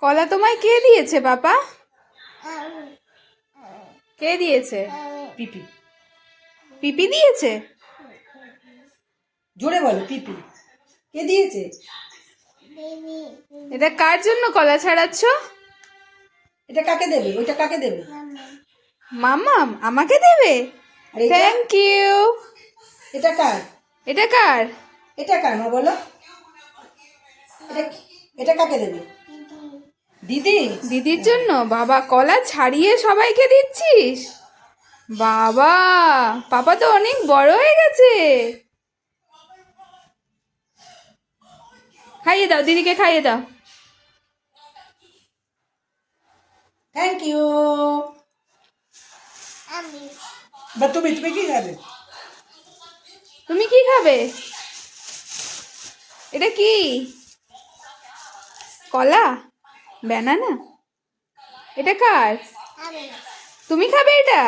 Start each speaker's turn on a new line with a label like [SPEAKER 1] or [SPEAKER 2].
[SPEAKER 1] কলা তোমায় কে দিয়েছে বাবা? কে দিয়েছে?
[SPEAKER 2] পিপি।
[SPEAKER 1] পিপি দিয়েছে?
[SPEAKER 2] জোরে বলো, পিপি। কে দিয়েছে?
[SPEAKER 1] এটা কার জন্য কলা ছাড়াচ্ছ?
[SPEAKER 2] এটা কাকে দেবে? ওইটা কাকে দেবে?
[SPEAKER 1] মাম্মাম আমাকে দেবে?
[SPEAKER 2] আর এটা?
[SPEAKER 1] Thank you.
[SPEAKER 2] এটা কার?
[SPEAKER 1] এটা কার?
[SPEAKER 2] এটা কার মা বলো? এটা এটা কাকে দেবে? দিদি।
[SPEAKER 1] দিদির জন্য। বাবা, কলা ছাড়িয়ে সবাইকে দিচ্ছিস? বাবা, পাপা তো অনেক বড় হয়ে গেছে। খাইয়ে দাও, দিদিকে খাইয়ে দাও।
[SPEAKER 2] Thank you. বা তুমি তুমি কি খাবে?
[SPEAKER 1] তুমি কি খাবে? এটা কি? কলা? ব্যানানা? এটা কার? তুমি খাবে এটা?